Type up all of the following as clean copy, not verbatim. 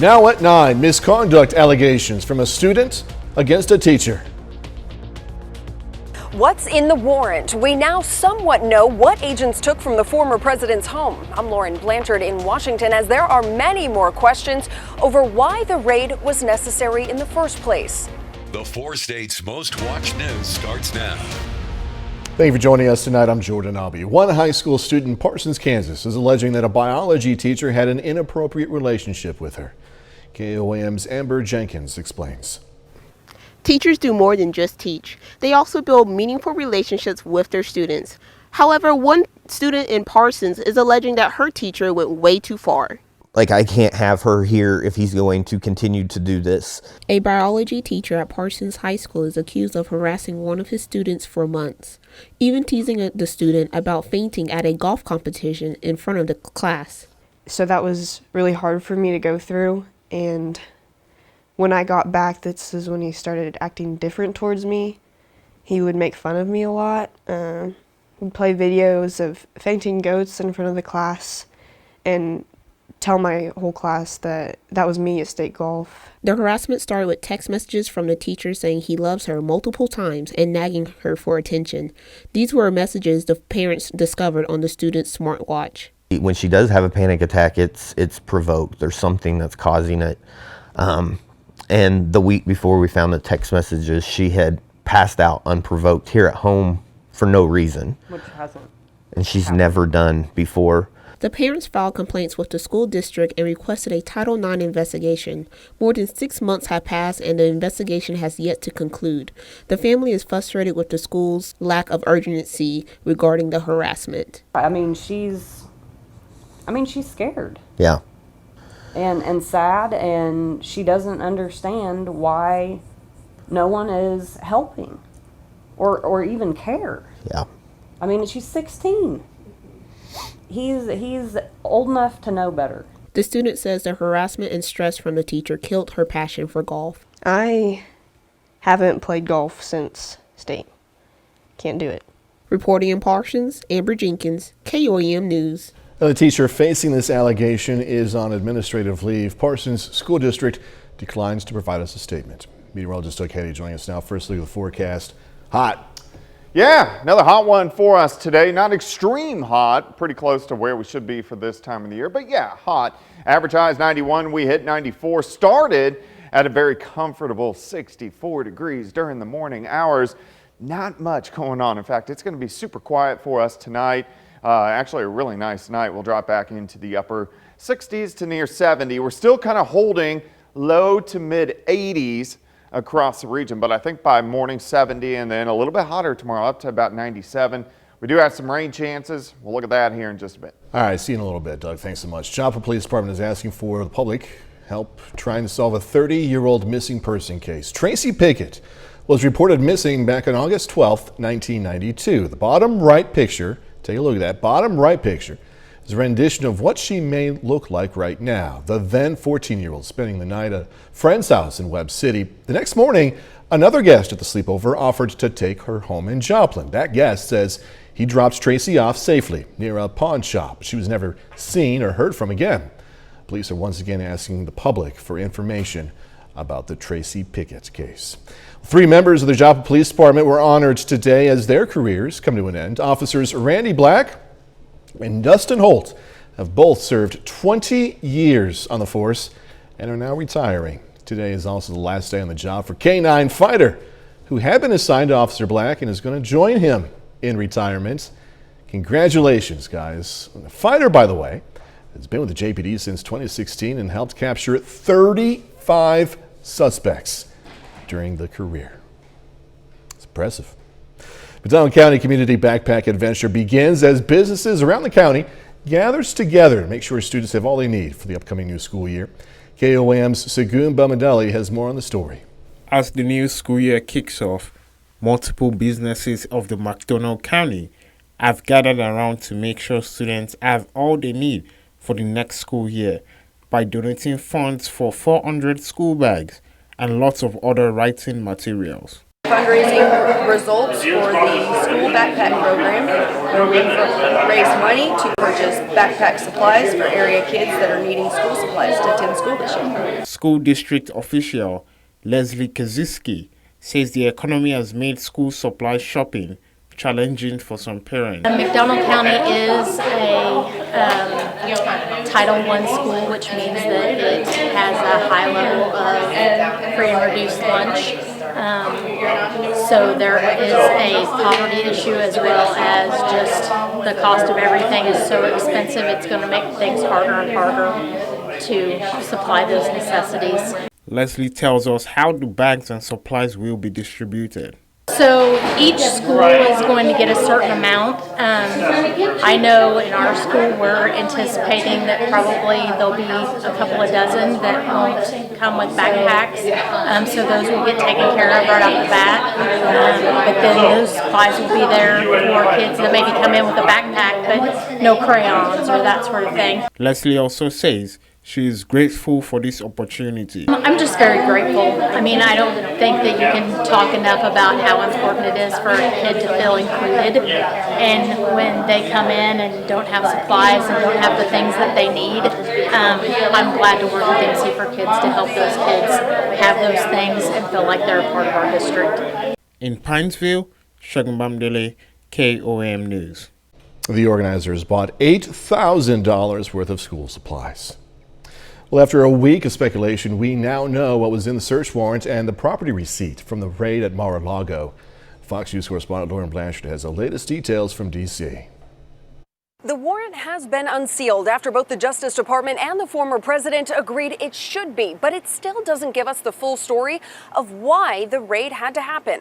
Now at 9, misconduct allegations from a student against a teacher. What's in the warrant? We now somewhat know what agents took from the former president's home. I'm Lauren Blanchard in Washington, as there are many more questions over why the raid was necessary in the first place. The 4 states' most watched news starts now. Thank you for joining us tonight. I'm Jordan Albee. One high school student in Parsons, Kansas is alleging that a biology teacher had an inappropriate relationship with her. KOAM's Amber Jenkins explains. Teachers do more than just teach. They also build meaningful relationships with their students. However, one student in Parsons is alleging that her teacher went way too far. I can't have her here if he's going to continue to do this. A biology teacher at Parsons High School is accused of harassing one of his students for months, even teasing the student about fainting at a golf competition in front of the class. So that was really hard for me to go through, and when I got back, this is when he started acting different towards me. He would make fun of me a lot. He'd play videos of fainting goats in front of the class and tell my whole class that that was me at state golf. The harassment started with text messages from the teacher saying he loves her multiple times and nagging her for attention. These were messages the parents discovered on the student's smartwatch. When she does have a panic attack, it's provoked. There's something that's causing it. And the week before we found the text messages, she had passed out unprovoked here at home for no reason. Which hasn't. And she's never done before. The parents filed complaints with the school district and requested a Title IX investigation. More than 6 months have passed and the investigation has yet to conclude. The family is frustrated with the school's lack of urgency regarding the harassment. She's scared. Yeah. And sad, and she doesn't understand why no one is helping or even care. Yeah. She's 16. He's old enough to know better. The student says the harassment and stress from the teacher killed her passion for golf. I haven't played golf since state. Can't do it. Reporting in Parsons, Amber Jenkins, KOAM News. The teacher facing this allegation is on administrative leave. Parsons School District declines to provide us a statement. Meteorologist Doug Hattie joining us now. First look at the forecast. Hot. Yeah, another hot one for us today. Not extreme hot, pretty close to where we should be for this time of the year, but yeah, hot. Average high is 91, we hit 94. Started at a very comfortable 64 degrees during the morning hours. Not much going on. In fact, it's going to be super quiet for us tonight. Actually a really nice night. We'll drop back into the upper 60s to near 70. We're still kind of holding low to mid 80s across the region, but I think by morning 70 and then a little bit hotter tomorrow up to about 97. We do have some rain chances. We'll look at that here in just a bit. All right, see you in a little bit, Doug. Thanks so much. Joplin Police Department is asking for the public help trying to solve a 30-year-old missing person case. Tracy Pickett was reported missing back on August 12th, 1992. The bottom right picture, take a look at that, bottom right picture is a rendition of what she may look like right now. The then 14-year-old spending the night at a friend's house in Webb City. The next morning, another guest at the sleepover offered to take her home in Joplin. That guest says he dropped Tracy off safely near a pawn shop. She was never seen or heard from again. Police are once again asking the public for information about the Tracy Pickett case. 3 members of the Joplin Police Department were honored today as their careers come to an end. Officers Randy Black and Dustin Holt have both served 20 years on the force and are now retiring. Today is also the last day on the job for K-9 fighter, who had been assigned to Officer Black and is going to join him in retirement. Congratulations, guys. The fighter, by the way, has been with the JPD since 2016 and helped capture 35 suspects during the career. It's impressive. McDonald County Community Backpack Adventure begins as businesses around the county gathers together to make sure students have all they need for the upcoming new school year. KOAM's Segun Bamadeli has more on the story. As the new school year kicks off, multiple businesses of the McDonald County have gathered around to make sure students have all they need for the next school year by donating funds for 400 school bags and lots of other writing materials. Fundraising results for the school backpack program, where we raise money to purchase backpack supplies for area kids that are needing school supplies to attend school this year. School district official Leslie Kaczynski says the economy has made school supply shopping challenging for some parents. McDonald County is a Title I school, which means that it has a high level of free and reduced lunch. So there is a poverty issue as well as just the cost of everything is so expensive. It's going to make things harder and harder to supply those necessities. Leslie tells us how the bags and supplies will be distributed. So each school is going to get a certain amount. I know in our school we're anticipating that probably there'll be a couple of dozen that won't come with backpacks. So those will get taken care of right off the bat. But then those supplies will be there for kids that maybe come in with a backpack but no crayons or that sort of thing. Leslie also says she is grateful for this opportunity. I'm just very grateful. I mean, I don't think that you can talk enough about how important it is for a kid to feel included. And when they come in and don't have supplies and don't have the things that they need, I'm glad to work with MC for Kids to help those kids have those things and feel like they're a part of our district. In Pinesville, Shagun Bamdele, KOM News. The organizers bought $8,000 worth of school supplies. Well, after a week of speculation, we now know what was in the search warrant and the property receipt from the raid at Mar-a-Lago. Fox News correspondent Lauren Blanchard has the latest details from D.C. The warrant has been unsealed after both the Justice Department and the former president agreed it should be, but it still doesn't give us the full story of why the raid had to happen.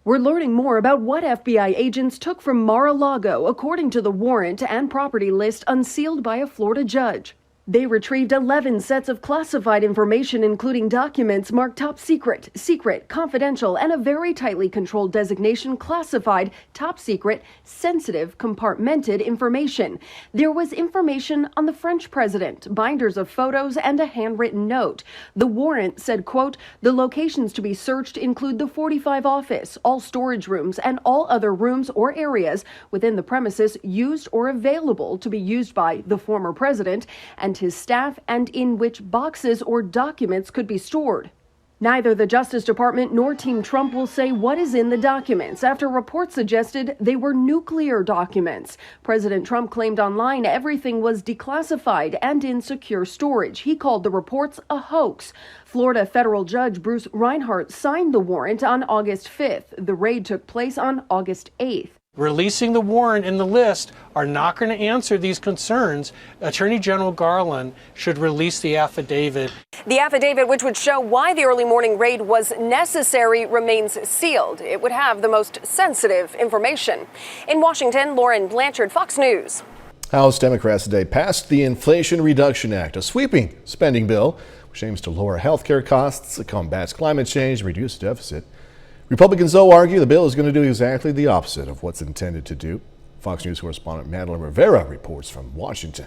We're learning more about what FBI agents took from Mar-a-Lago, according to the warrant and property list unsealed by a Florida judge. They retrieved 11 sets of classified information, including documents marked top secret, secret, confidential, and a very tightly controlled designation classified, top secret, sensitive, compartmented information. There was information on the French president, binders of photos, and a handwritten note. The warrant said, quote, the locations to be searched include the 45 office, all storage rooms, and all other rooms or areas within the premises used or available to be used by the former president and his staff, and in which boxes or documents could be stored. Neither the Justice Department nor Team Trump will say what is in the documents after reports suggested they were nuclear documents. President Trump claimed online everything was declassified and in secure storage. He called the reports a hoax. Florida federal judge Bruce Reinhart signed the warrant on August 5th. The raid took place on August 8th. Releasing the warrant and the list are not going to answer these concerns. Attorney General Garland should release the affidavit. The affidavit, which would show why the early morning raid was necessary, remains sealed. It would have the most sensitive information. In Washington, Lauren Blanchard, Fox News. House Democrats today passed the Inflation Reduction Act, a sweeping spending bill which aims to lower health care costs, combats climate change, and reduce the deficit. Republicans, though, argue the bill is going to do exactly the opposite of what's intended to do. Fox News correspondent Madeline Rivera reports from Washington.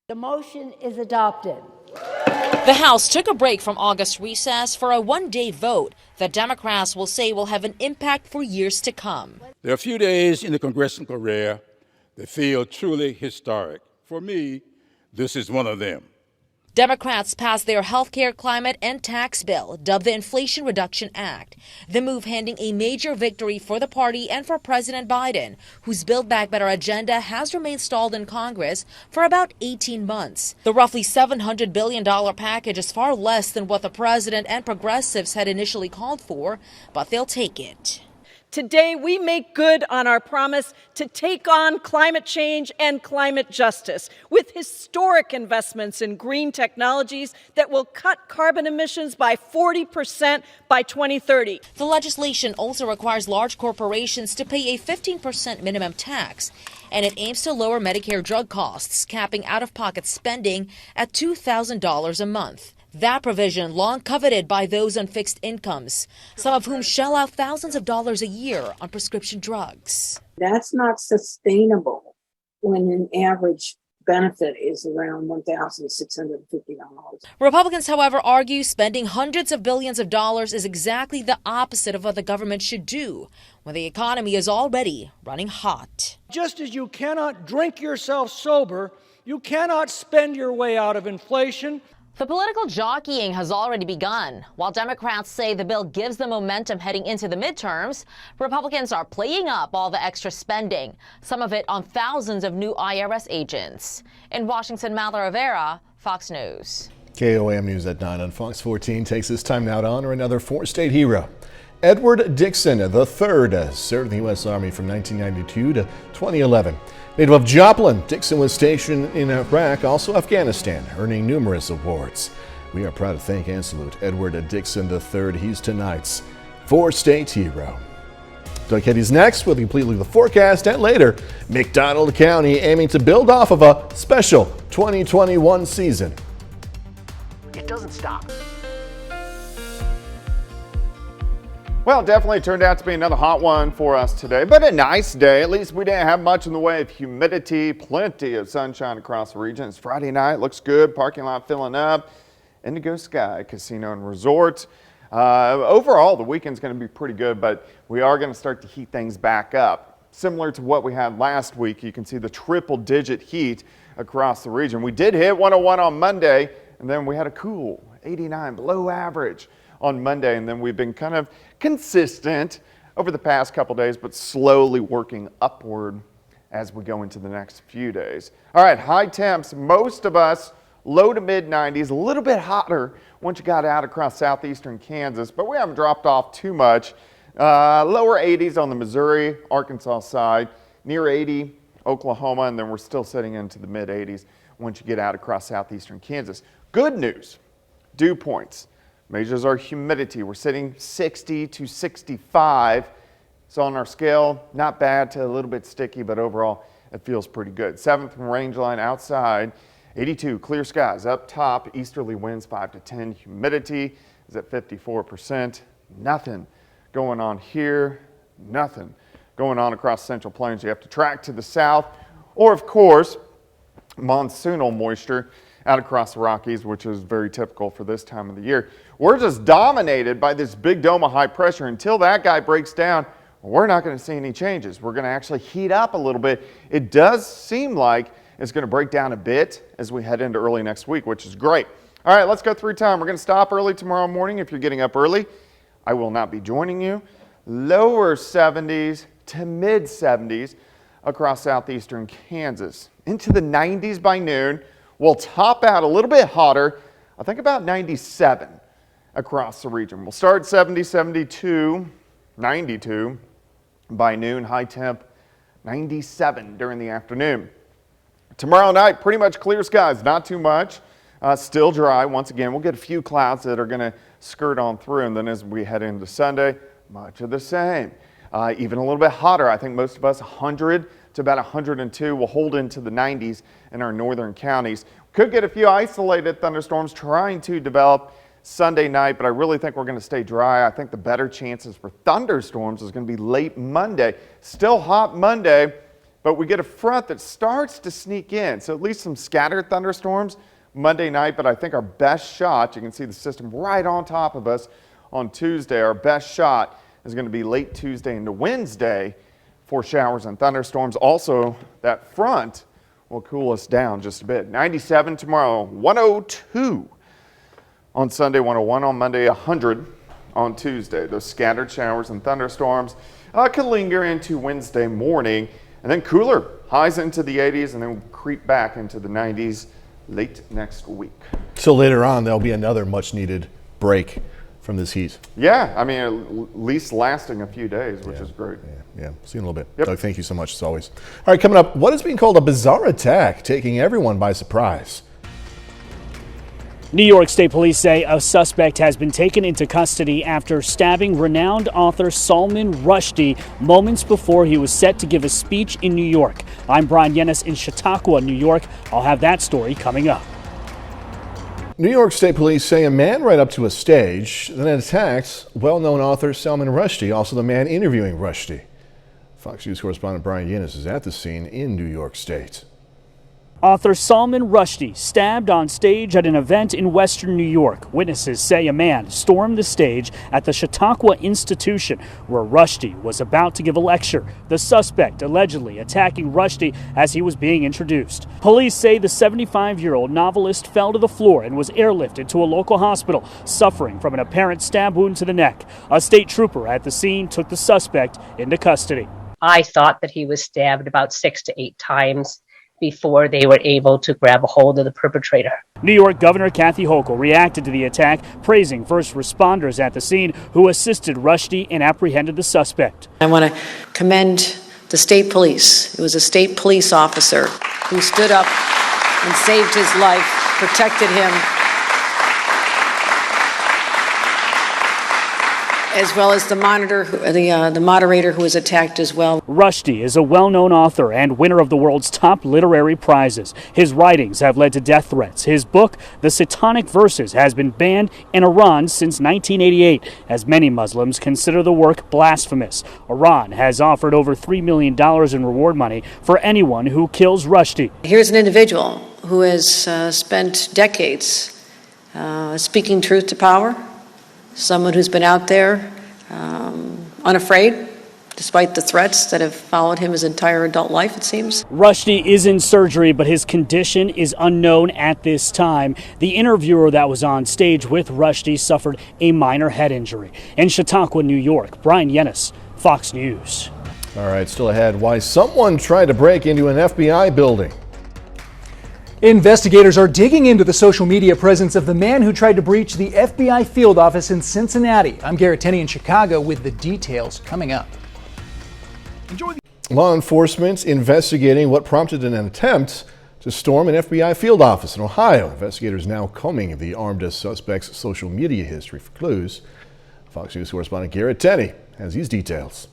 The motion is adopted. The House took a break from August recess for a one-day vote that Democrats will say will have an impact for years to come. There are a few days in the congressional career that feel truly historic. For me, this is one of them. Democrats passed their health care, climate, and tax bill, dubbed the Inflation Reduction Act. The move handing a major victory for the party and for President Biden, whose Build Back Better agenda has remained stalled in Congress for about 18 months. The roughly $700 billion package is far less than what the president and progressives had initially called for, but they'll take it. Today, we make good on our promise to take on climate change and climate justice with historic investments in green technologies that will cut carbon emissions by 40% by 2030. The legislation also requires large corporations to pay a 15% minimum tax, and it aims to lower Medicare drug costs, capping out-of-pocket spending at $2,000 a month. That provision long coveted by those on fixed incomes, some of whom shell out thousands of dollars a year on prescription drugs. That's not sustainable when an average benefit is around $1,650. Republicans, however, argue spending hundreds of billions of dollars is exactly the opposite of what the government should do when the economy is already running hot. Just as you cannot drink yourself sober, you cannot spend your way out of inflation. The political jockeying has already begun. While Democrats say the bill gives them momentum heading into the midterms, Republicans are playing up all the extra spending, some of it on thousands of new IRS agents. In Washington, Mala Rivera, Fox News. KOAM News at 9 on Fox 14 takes this time now to honor another four-state hero. Edward Dixon III served in the U.S. Army from 1992 to 2011. Native of Joplin, Dixon was stationed in Iraq, also Afghanistan, earning numerous awards. We are proud to thank and salute Edward Dixon III. He's tonight's four-state hero. Doug Heddy's next with completely the forecast, and later, McDonald County aiming to build off of a special 2021 season. It doesn't stop. Well, it definitely turned out to be another hot one for us today, but a nice day. At least we didn't have much in the way of humidity, plenty of sunshine across the region. It's Friday night, looks good, parking lot filling up. Indigo Sky Casino and Resort. Overall, the weekend's going to be pretty good, but we are going to start to heat things back up. Similar to what we had last week, you can see the triple-digit heat across the region. We did hit 101 on Monday, and then we had a cool 89, below average on Monday, and then we've been kind of consistent over the past couple days, but slowly working upward as we go into the next few days. All right, high temps, most of us low to mid 90s, a little bit hotter once you got out across southeastern Kansas, but we haven't dropped off too much. Lower 80s on the Missouri, Arkansas side, near 80 Oklahoma, and then we're still sitting into the mid 80s once you get out across southeastern Kansas. Good news, dew points. Measures our humidity. We're sitting 60 to 65. So on our scale, not bad to a little bit sticky, but overall it feels pretty good. 7th range line outside, 82, clear skies up top, easterly winds 5 to 10. Humidity is at 54%. Nothing going on here, nothing going on across Central Plains. You have to track to the south, or of course, monsoonal moisture out across the Rockies, which is very typical for this time of the year. We're just dominated by this big dome of high pressure. Until that guy breaks down, we're not going to see any changes. We're going to actually heat up a little bit. It does seem like it's going to break down a bit as we head into early next week, which is great. All right, let's go through time. We're going to stop early tomorrow morning. If you're getting up early, I will not be joining you. Lower 70s to mid 70s across southeastern Kansas. Into the 90s by noon. We'll top out a little bit hotter, I think about 97 across the region. We'll start 70, 72, 92 by noon, high temp 97 during the afternoon. Tomorrow night, pretty much clear skies, not too much, still dry. Once again, we'll get a few clouds that are going to skirt on through, and then as we head into Sunday, much of the same. Even a little bit hotter. I think most of us 100 to about 102 will hold into the 90s in our northern counties. Could get a few isolated thunderstorms trying to develop Sunday night, but I really think we're going to stay dry. I think the better chances for thunderstorms is going to be late Monday. Still hot Monday, but we get a front that starts to sneak in. So at least some scattered thunderstorms Monday night, but I think our best shot, you can see the system right on top of us on Tuesday, our best shot is going to be late Tuesday into Wednesday for showers and thunderstorms. Also, that front will cool us down just a bit. 97 tomorrow, 102 on Sunday, 101 on Monday, 100 on Tuesday. Those scattered showers and thunderstorms can linger into Wednesday morning, and then cooler, highs into the 80s, and then creep back into the 90s late next week. So later on, there'll be another much-needed break from this heat. Yeah, I mean, at least lasting a few days, which is great. Yeah, see you in a little bit. Yep. Doug, thank you so much, as always. All right, coming up, what is being called a bizarre attack, taking everyone by surprise? New York State Police say a suspect has been taken into custody after stabbing renowned author Salman Rushdie moments before he was set to give a speech in New York. I'm Brian Yennis in Chautauqua, New York. I'll have that story coming up. New York State Police say a man right up to a stage then attacked well-known author Salman Rushdie, also the man interviewing Rushdie. Fox News correspondent Brian Yennis is at the scene in New York State. Author Salman Rushdie stabbed on stage at an event in western New York. Witnesses say a man stormed the stage at the Chautauqua Institution where Rushdie was about to give a lecture. The suspect allegedly attacking Rushdie as he was being introduced. Police say the 75-year-old novelist fell to the floor and was airlifted to a local hospital, suffering from an apparent stab wound to the neck. A state trooper at the scene took the suspect into custody. I thought that he was stabbed about 6 to 8 times before they were able to grab a hold of the perpetrator. New York Governor Kathy Hochul reacted to the attack, praising first responders at the scene who assisted Rushdie and apprehended the suspect. I want to commend the state police. It was a state police officer who stood up and saved his life, protected him, as well as the moderator who was attacked as well. Rushdie is a well-known author and winner of the world's top literary prizes. His writings have led to death threats. His book, The Satanic Verses, has been banned in Iran since 1988, as many Muslims consider the work blasphemous. Iran has offered over $3 million in reward money for anyone who kills Rushdie. Here's an individual who has spent decades speaking truth to power. Someone who's been out there unafraid, despite the threats that have followed him his entire adult life, it seems. Rushdie is in surgery, but his condition is unknown at this time. The interviewer that was on stage with Rushdie suffered a minor head injury. In Chautauqua, New York, Brian Yennis, Fox News. All right, still ahead. Why someone tried to break into an FBI building. Investigators are digging into the social media presence of the man who tried to breach the FBI field office in Cincinnati. I'm Garrett Tenney in Chicago with the details coming up. Law enforcement investigating what prompted an attempt to storm an FBI field office in Ohio. Investigators now combing the armed suspect's social media history for clues. Fox News correspondent Garrett Tenney has these details.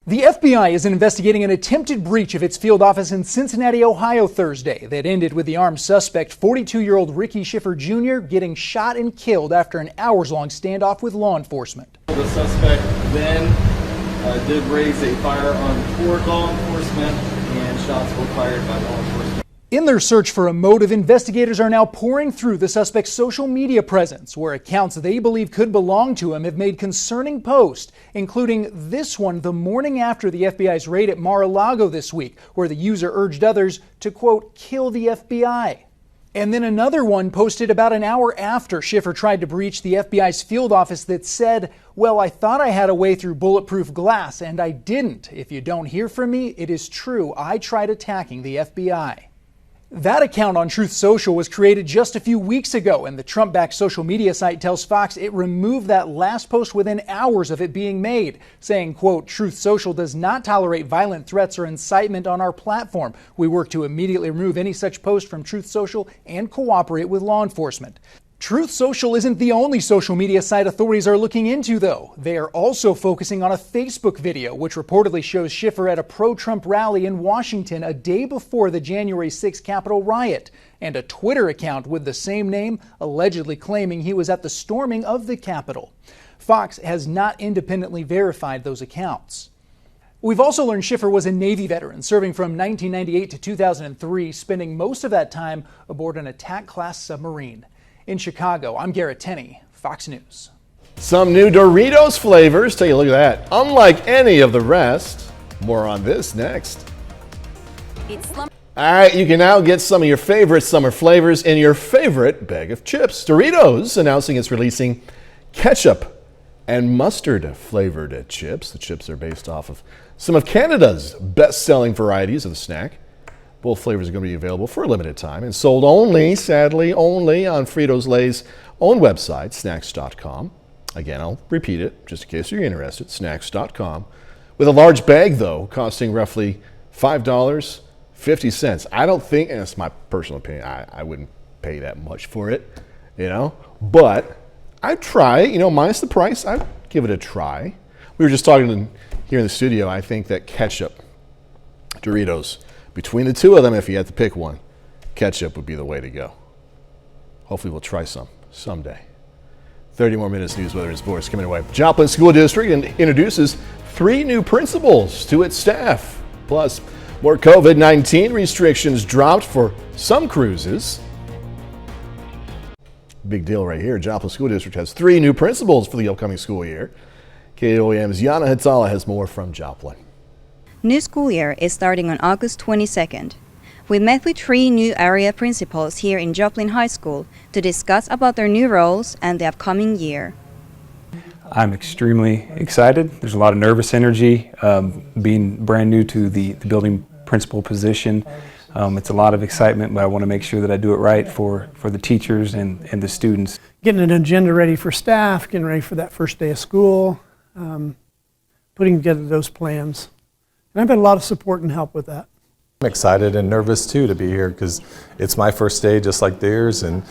The FBI is investigating an attempted breach of its field office in Cincinnati, Ohio Thursday that ended with the armed suspect, 42-year-old Ricky Schiffer Jr., getting shot and killed after an hours-long standoff with law enforcement. The suspect then did raise a firearm toward law enforcement, and shots were fired by law enforcement. In their search for a motive, investigators are now pouring through the suspect's social media presence, where accounts they believe could belong to him have made concerning posts, including this one the morning after the FBI's raid at Mar-a-Lago this week, where the user urged others to, quote, kill the FBI. And then another one posted about an hour after Schiffer tried to breach the FBI's field office that said, well, I thought I had a way through bulletproof glass, and I didn't. If you don't hear from me, it is true. I tried attacking the FBI. That account on Truth Social was created just a few weeks ago, and the Trump-backed social media site tells Fox it removed that last post within hours of it being made, saying, quote, Truth Social does not tolerate violent threats or incitement on our platform. We work to immediately remove any such post from Truth Social and cooperate with law enforcement. Truth Social isn't the only social media site authorities are looking into, though. They are also focusing on a Facebook video, which reportedly shows Schiffer at a pro-Trump rally in Washington a day before the January 6th Capitol riot, and a Twitter account with the same name allegedly claiming he was at the storming of the Capitol. Fox has not independently verified those accounts. We've also learned Schiffer was a Navy veteran, serving from 1998 to 2003, spending most of that time aboard an attack-class submarine. In Chicago, I'm Garrett Tenney, Fox News. Some new Doritos flavors. Take a look at that. Unlike any of the rest. More on this next. All right, you can now get some of your favorite summer flavors in your favorite bag of chips. Doritos announcing it's releasing ketchup and mustard flavored chips. The chips are based off of some of Canada's best-selling varieties of the snack. Both flavors are going to be available for a limited time and sold only, sadly, only on Frito-Lay's own website, snacks.com. Again, I'll repeat it just in case you're interested, snacks.com. With a large bag, though, costing roughly $5.50. I don't think, and it's my personal opinion, I wouldn't pay that much for it, but I'd try it, minus the price, I'd give it a try. We were just talking here in the studio, I think that ketchup, Doritos, between the two of them, if you had to pick one, ketchup would be the way to go. Hopefully we'll try some someday. 30 more minutes news, weather, and sports coming away. Joplin School District introduces 3 new principals to its staff. Plus, More COVID-19 restrictions dropped for some cruises. Big deal right here. Joplin School District has 3 new principals for the upcoming school year. KOAM's Yana Hatala has more from Joplin. New school year is starting on August 22nd. We met with 3 new area principals here in Joplin High School to discuss about their new roles and the upcoming year. I'm extremely excited. There's a lot of nervous energy being brand new to the building principal position. It's a lot of excitement, but I want to make sure that I do it right for the teachers and the students. Getting an agenda ready for staff, getting ready for that first day of school, putting together those plans. And I've had a lot of support and help with that. I'm excited and nervous too to be here because it's my first day just like theirs, and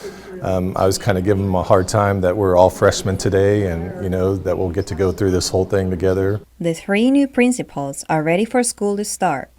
I was kind of giving them a hard time that we're all freshmen today and that we'll get to go through this whole thing together. The 3 new principals are ready for school to start.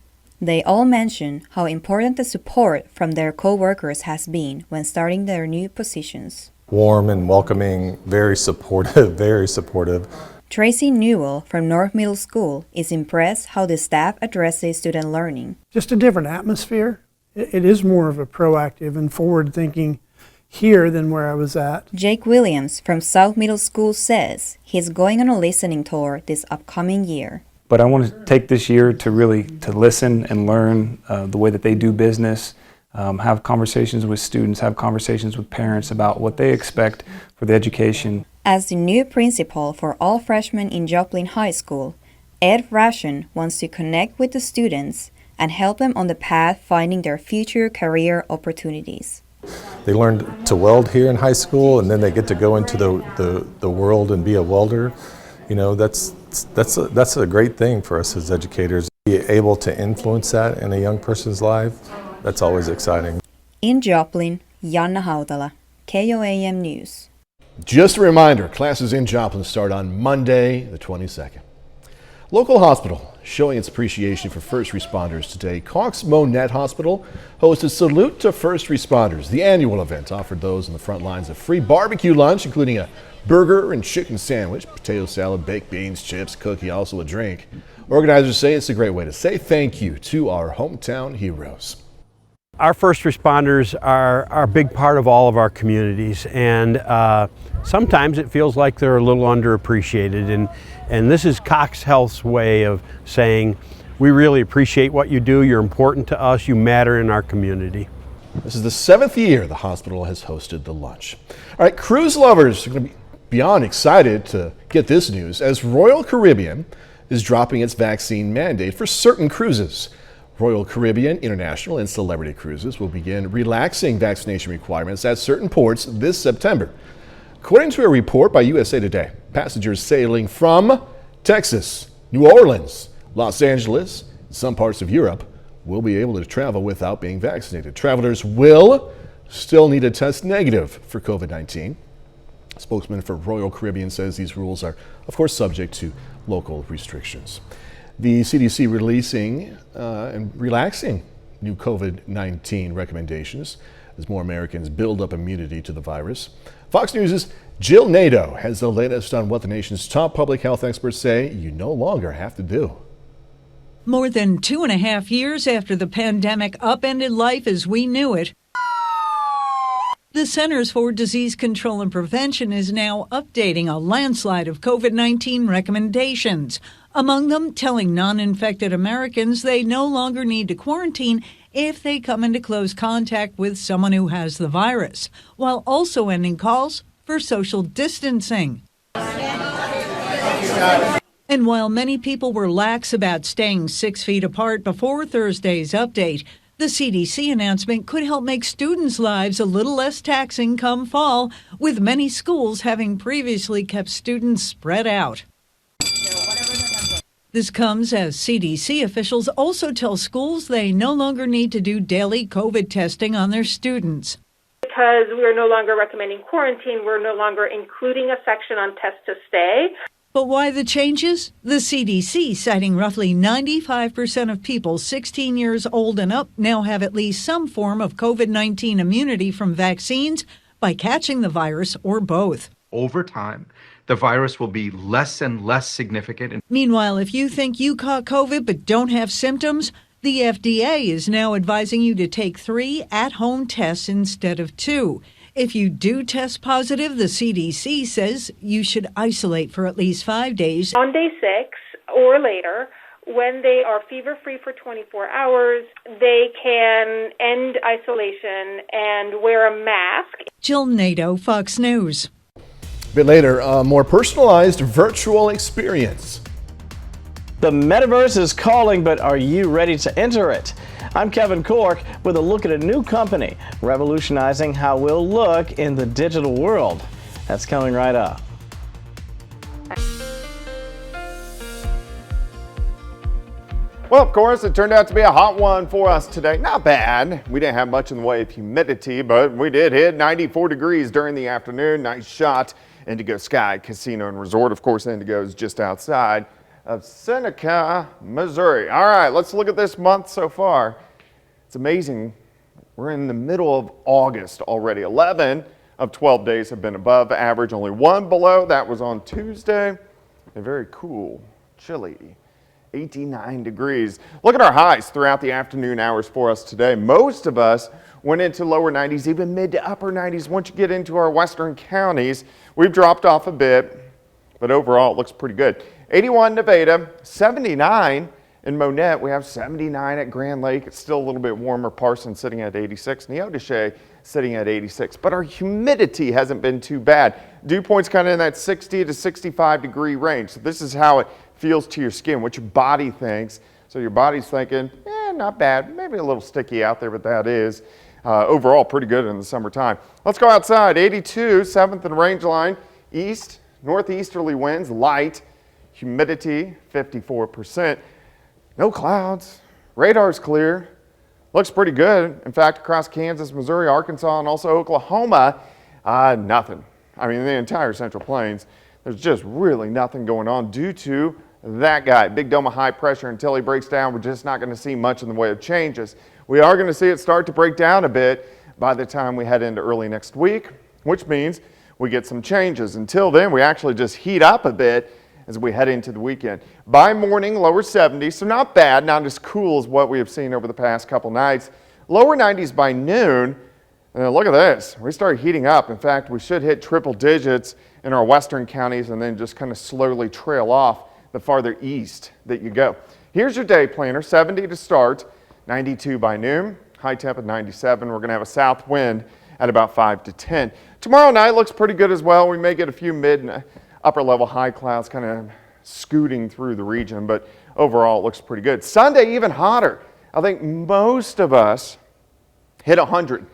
They all mention how important the support from their co-workers has been when starting their new positions. Warm and welcoming, very supportive, very supportive. Tracy Newell from North Middle School is impressed how the staff addresses student learning. Just a different atmosphere. It is more of a proactive and forward-thinking here than where I was at. Jake Williams from South Middle School says he's going on a listening tour this upcoming year. But I want to take this year to really listen and learn the way that they do business, have conversations with students, have conversations with parents about what they expect for the education. As the new principal for all freshmen in Joplin High School, Ed Ration wants to connect with the students and help them on the path finding their future career opportunities. They learn to weld here in high school, and then they get to go into the world and be a welder. That's a great thing for us as educators. Be able to influence that in a young person's life, that's always exciting. In Joplin, Yana Hautala, KOAM News. Just a reminder, classes in Joplin start on Monday, the 22nd. Local hospital showing its appreciation for first responders today. Cox Monette Hospital hosted Salute to First Responders. The annual event offered those on the front lines a free barbecue lunch, including a burger and chicken sandwich, potato salad, baked beans, chips, cookie, also a drink. Organizers say it's a great way to say thank you to our hometown heroes. Our first responders are a big part of all of our communities, and sometimes it feels like they're a little underappreciated, and this is Cox Health's way of saying we really appreciate what you do, you're important to us, you matter in our community. This is the 7th year the hospital has hosted the lunch. All right, cruise lovers are going to be beyond excited to get this news as Royal Caribbean is dropping its vaccine mandate for certain cruises. Royal Caribbean International and Celebrity Cruises will begin relaxing vaccination requirements at certain ports this September. According to a report by USA Today, passengers sailing from Texas, New Orleans, Los Angeles, and some parts of Europe will be able to travel without being vaccinated. Travelers will still need to test negative for COVID-19. A spokesman for Royal Caribbean says these rules are, of course, subject to local restrictions. The CDC releasing and relaxing new COVID-19 recommendations as more Americans build up immunity to the virus. Fox News' Jill Nadeau has the latest on what the nation's top public health experts say you no longer have to do. More than 2.5 years after the pandemic upended life as we knew it, the Centers for Disease Control and Prevention is now updating a landslide of COVID-19 recommendations. Among them, telling non-infected Americans they no longer need to quarantine if they come into close contact with someone who has the virus, while also ending calls for social distancing. And while many people were lax about staying 6 feet apart before Thursday's update, the CDC announcement could help make students' lives a little less taxing come fall, with many schools having previously kept students spread out. This comes as CDC officials also tell schools they no longer need to do daily COVID testing on their students. Because we are no longer recommending quarantine, we're no longer including a section on test to stay. But why the changes? The CDC citing roughly 95% of people 16 years old and up now have at least some form of COVID-19 immunity from vaccines by catching the virus or both. Over time, the virus will be less and less significant. Meanwhile, if you think you caught COVID but don't have symptoms, The FDA is now advising you to take 3 at-home tests instead of 2. If you do test positive, the CDC says you should isolate for at least 5 days. On day 6 or later, when they are fever-free for 24 hours, they can end isolation and wear a mask. Jill Nato, Fox News. A bit later, a more personalized virtual experience. The metaverse is calling, but are you ready to enter it? I'm Kevin Cork with a look at a new company revolutionizing how we'll look in the digital world. That's coming right up. Well, of course, it turned out to be a hot one for us today. Not bad. We didn't have much in the way of humidity, but we did hit 94 degrees during the afternoon. Nice shot. Indigo Sky Casino and Resort. Of course, Indigo is just outside of Seneca, Missouri. All right, let's look at this month so far. It's amazing. We're in the middle of August already. 11 of 12 days have been above average, only 1 below. That was on Tuesday. And very cool, chilly, 89 degrees. Look at our highs throughout the afternoon hours for us today. Most of us went into lower 90s, even mid to upper 90s. Once you get into our western counties, we've dropped off a bit, but overall it looks pretty good. 81 Nevada, 79 in Monette. We have 79 at Grand Lake. It's still a little bit warmer. Parsons sitting at 86. Neodesha sitting at 86. But our humidity hasn't been too bad. Dew point's kind of in that 60 to 65 degree range. So this is how it feels to your skin, what your body thinks. So your body's thinking, not bad. Maybe a little sticky out there, but that is overall pretty good in the summertime. Let's go outside. 82, 7th and range line. East, northeasterly winds, light. Humidity, 54%. No clouds. Radar's clear. Looks pretty good. In fact, across Kansas, Missouri, Arkansas, and also Oklahoma, nothing. I mean, the entire Central Plains, there's just really nothing going on due to that guy. Big dome of high pressure. Until he breaks down, we're just not going to see much in the way of changes. We are going to see it start to break down a bit by the time we head into early next week, which means we get some changes. Until then, we actually just heat up a bit as we head into the weekend. By morning, lower 70s, so not bad, not as cool as what we have seen over the past couple nights. Lower 90s by noon, and look at this, we start heating up. In fact, we should hit triple digits in our western counties and then just kind of slowly trail off the farther east that you go. Here's your day planner, 70 to start, 92 by noon, high temp at 97. We're gonna have a south wind at about 5 to 10. Tomorrow night looks pretty good as well. We may get a few mid and upper level high clouds kind of scooting through the region, but overall it looks pretty good. Sunday even hotter. I think most of us hit 100,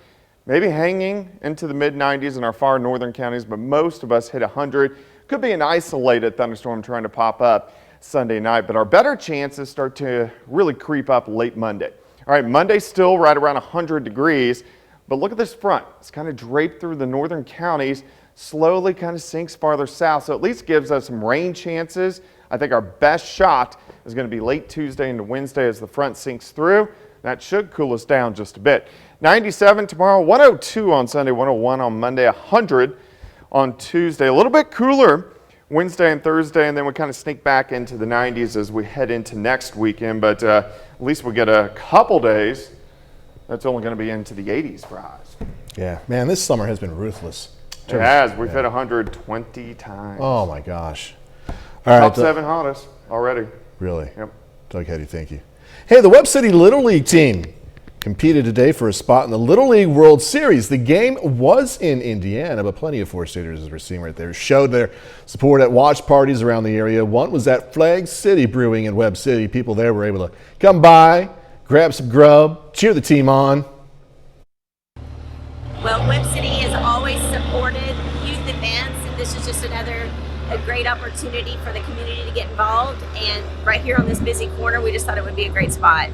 maybe hanging into the mid 90s in our far northern counties, but most of us hit 100. Could be an isolated thunderstorm trying to pop up Sunday night, but our better chances start to really creep up late Monday. All right, Monday's still right around 100 degrees, but look at this front. It's kind of draped through the northern counties, slowly kind of sinks farther south, so at least gives us some rain chances. I think our best shot is going to be late Tuesday into Wednesday as the front sinks through. That should cool us down just a bit. 97 tomorrow, 102 on Sunday, 101 on Monday, 100 on Tuesday. A little bit cooler Wednesday and Thursday, and then we kind of sneak back into the 90s as we head into next weekend, but at least we get a couple days that's only going to be into the 80s for highs. Yeah, man, this summer has been ruthless. It has. We've hit 120 times. Oh my gosh. All right. Top 7 hottest already. Really? Yep. Doug, how do you thank you? Hey, the Webb City Little League team competed today for a spot in the Little League World Series. The game was in Indiana, but plenty of four-staters, as we're seeing right there, showed their support at watch parties around the area. One was at Flag City Brewing in Webb City. People there were able to come by, grab some grub, cheer the team on. Well, Webb City has always supported youth events, and this is just a great opportunity for the community to get involved. And right here on this busy corner, we just thought it would be a great spot.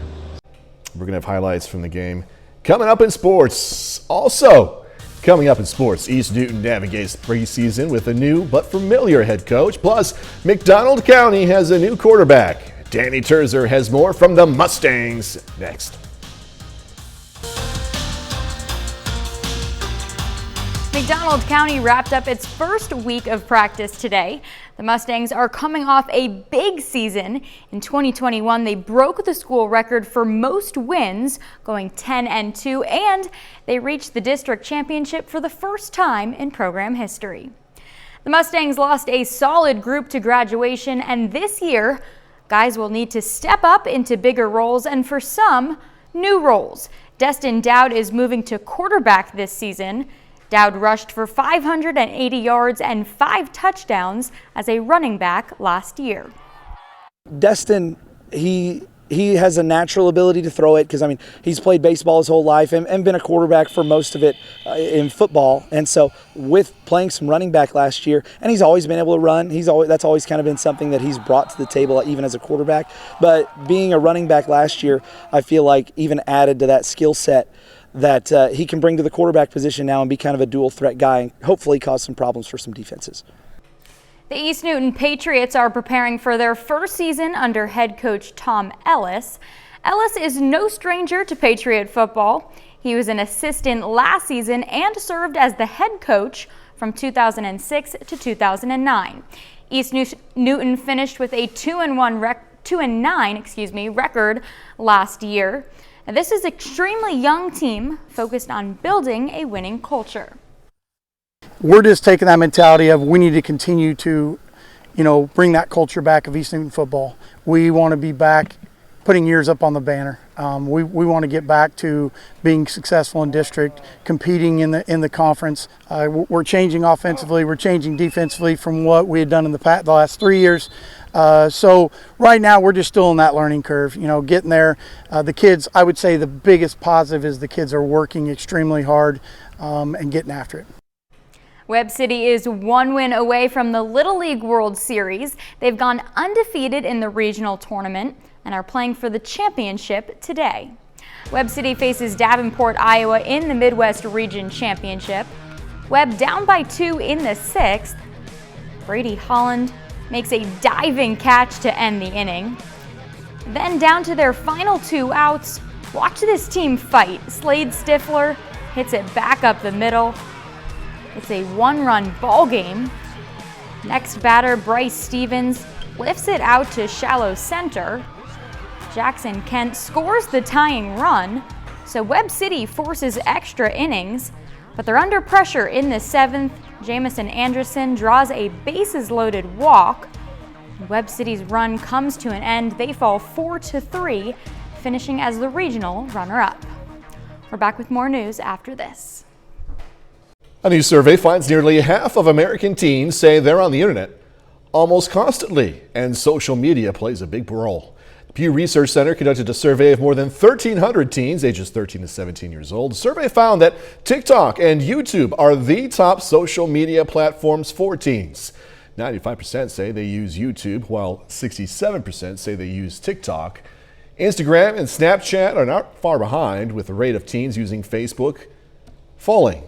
We're going to have highlights from the game coming up in sports. Also, coming up in sports, East Newton navigates preseason with a new but familiar head coach. Plus, McDonald County has a new quarterback. Danny Terzer has more from the Mustangs next. McDonald County wrapped up its first week of practice today. The Mustangs are coming off a big season. In 2021, they broke the school record for most wins, going 10-2, and they reached the district championship for the first time in program history. The Mustangs lost a solid group to graduation, and this year, guys will need to step up into bigger roles and for some, new roles. Destin Dowd is moving to quarterback this season. Dowd rushed for 580 yards and 5 touchdowns as a running back last year. Destin, he has a natural ability to throw it because, I mean, he's played baseball his whole life and been a quarterback for most of it in football. And so with playing some running back last year, and he's always been able to run, that's always kind of been something that he's brought to the table even as a quarterback. But being a running back last year, I feel like even added to that skill set that he can bring to the quarterback position now and be kind of a dual threat guy and hopefully cause some problems for some defenses. The East Newton Patriots are preparing for their first season under head coach Tom Ellis. Ellis is no stranger to Patriot football. He was an assistant last season and served as the head coach from 2006 to 2009. East Newton finished with a 2-9 record last year. Now, this is an extremely young team focused on building a winning culture. We're just taking that mentality of we need to continue to, bring that culture back of East Newton football. We want to be back putting years up on the banner. We want to get back to being successful in district, competing in the conference. We're changing offensively, we're changing defensively from what we had done in the last 3 years. So right now we're just still in that learning curve, getting there. The kids, I would say the biggest positive is the kids are working extremely hard and getting after it. Webb City is 1 win away from the Little League World Series. They've gone undefeated in the regional tournament and are playing for the championship today. Webb City faces Davenport, Iowa in the Midwest Region Championship. Webb down by 2 in the 6th. Brady Holland makes a diving catch to end the inning. Then down to their final 2 outs. Watch this team fight. Slade Stifler hits it back up the middle. It's a 1-run ball game. Next batter, Bryce Stevens, lifts it out to shallow center. Jackson Kent scores the tying run, so Webb City forces extra innings, but they're under pressure in the 7th. Jamison Anderson draws a bases-loaded walk. Webb City's run comes to an end. They fall 4-3, finishing as the regional runner-up. We're back with more news after this. A new survey finds nearly half of American teens say they're on the internet almost constantly, and social media plays a big role. The Pew Research Center conducted a survey of more than 1,300 teens ages 13 to 17 years old. The survey found that TikTok and YouTube are the top social media platforms for teens. 95% say they use YouTube, while 67% say they use TikTok. Instagram and Snapchat are not far behind, with the rate of teens using Facebook falling.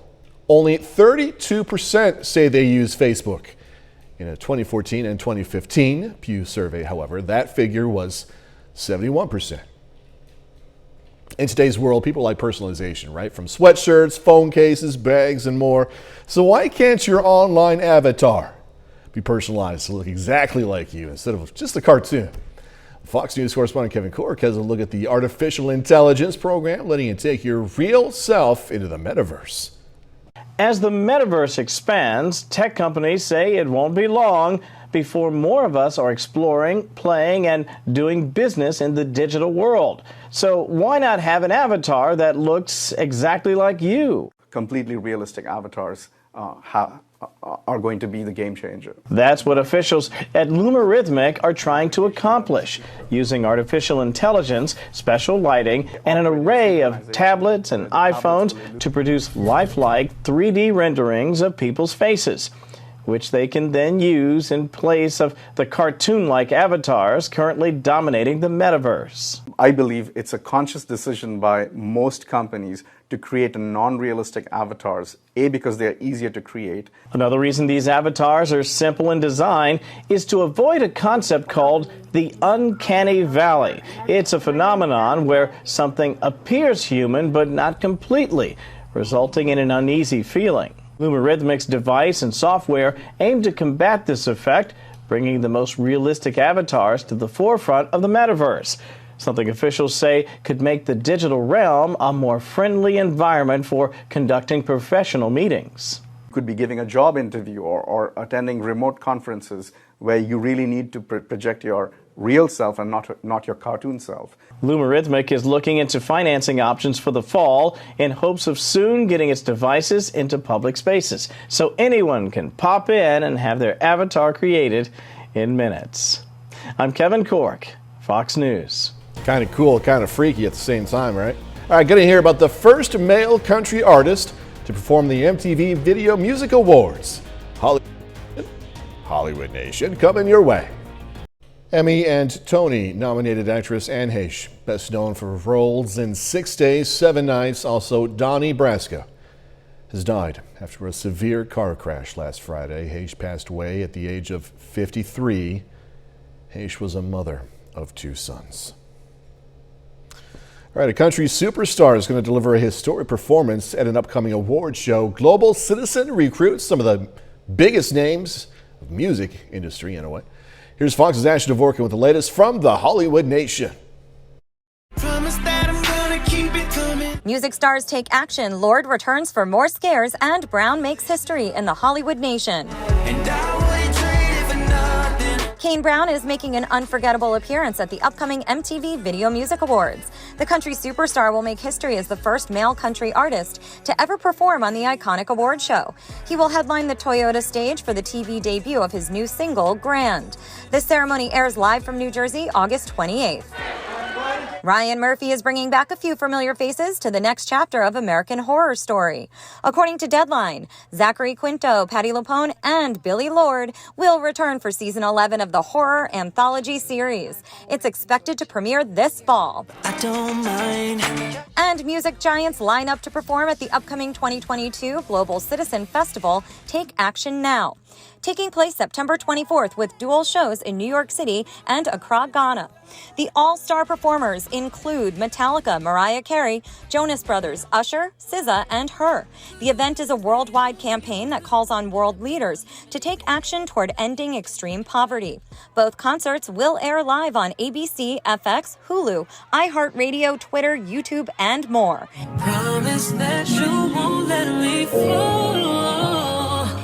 Only 32% say they use Facebook. In a 2014 and 2015 Pew survey, however, that figure was 71%. In today's world, people like personalization, right? From sweatshirts, phone cases, bags, and more. So why can't your online avatar be personalized to look exactly like you instead of just a cartoon? Fox News correspondent Kevin Cork has a look at the artificial intelligence program, letting you take your real self into the metaverse. As the metaverse expands, tech companies say it won't be long before more of us are exploring, playing, and doing business in the digital world. So why not have an avatar that looks exactly like you? Completely realistic avatars are going to be the game changer. That's what officials at Lumarithmic are trying to accomplish, using artificial intelligence, special lighting, and an array of tablets and iPhones to produce lifelike 3D renderings of people's faces, which they can then use in place of the cartoon-like avatars currently dominating the metaverse. I believe it's a conscious decision by most companies to create non-realistic avatars, because they're easier to create. Another reason these avatars are simple in design is to avoid a concept called the uncanny valley. It's a phenomenon where something appears human but not completely, resulting in an uneasy feeling. Logarithmic's device and software aim to combat this effect, bringing the most realistic avatars to the forefront of the metaverse. Something officials say could make the digital realm a more friendly environment for conducting professional meetings. You could be giving a job interview or attending remote conferences where you really need to project your real self and not your cartoon self. Logarithmic is looking into financing options for the fall in hopes of soon getting its devices into public spaces, so anyone can pop in and have their avatar created in minutes. I'm Kevin Cork, Fox News. Kind of cool, kind of freaky at the same time, right? All right, going to hear about the first male country artist to perform the MTV Video Music Awards. Hollywood Nation coming your way. Emmy and Tony nominated actress Anne Heche, best known for roles in 6 Days, 7 Nights. Also, Donnie Brasco has died after a severe car crash last Friday. Heche passed away at the age of 53. Heche was a mother of 2 sons. All right, a country superstar is going to deliver a historic performance at an upcoming award show. Global Citizen recruits some of the biggest names of music industry in a way. Here's Fox's Ashley Dvorkin with the latest from the Hollywood Nation. Music stars take action, Lorde returns for more scares, and Brown makes history in the Hollywood Nation. Kane Brown is making an unforgettable appearance at the upcoming MTV Video Music Awards. The country superstar will make history as the first male country artist to ever perform on the iconic award show. He will headline the Toyota stage for the TV debut of his new single, Grand. This ceremony airs live from New Jersey, August 28th. Ryan Murphy is bringing back a few familiar faces to the next chapter of American Horror Story. According to Deadline, Zachary Quinto, Patti LuPone, and Billy Lord will return for season 11 of the horror anthology series. It's expected to premiere this fall. I don't mind. And music giants line up to perform at the upcoming 2022 Global Citizen Festival, Take Action Now, taking place September 24th with dual shows in New York City and Accra, Ghana. The all-star performers include Metallica, Mariah Carey, Jonas Brothers, Usher, SZA, and Her. The event is a worldwide campaign that calls on world leaders to take action toward ending extreme poverty. Both concerts will air live on ABC, FX, Hulu, iHeartRadio, Twitter, YouTube, and more. Promise that you won't let me fall.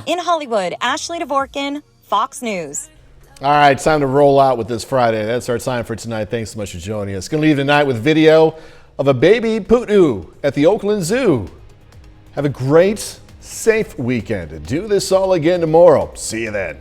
In Hollywood, Ashley Dvorkin, Fox News. All right, time to roll out with this Friday. That's our time for tonight. Thanks so much for joining us. Going to leave tonight with video of a baby poodoo at the Oakland Zoo. Have a great, safe weekend. Do this all again tomorrow. See you then.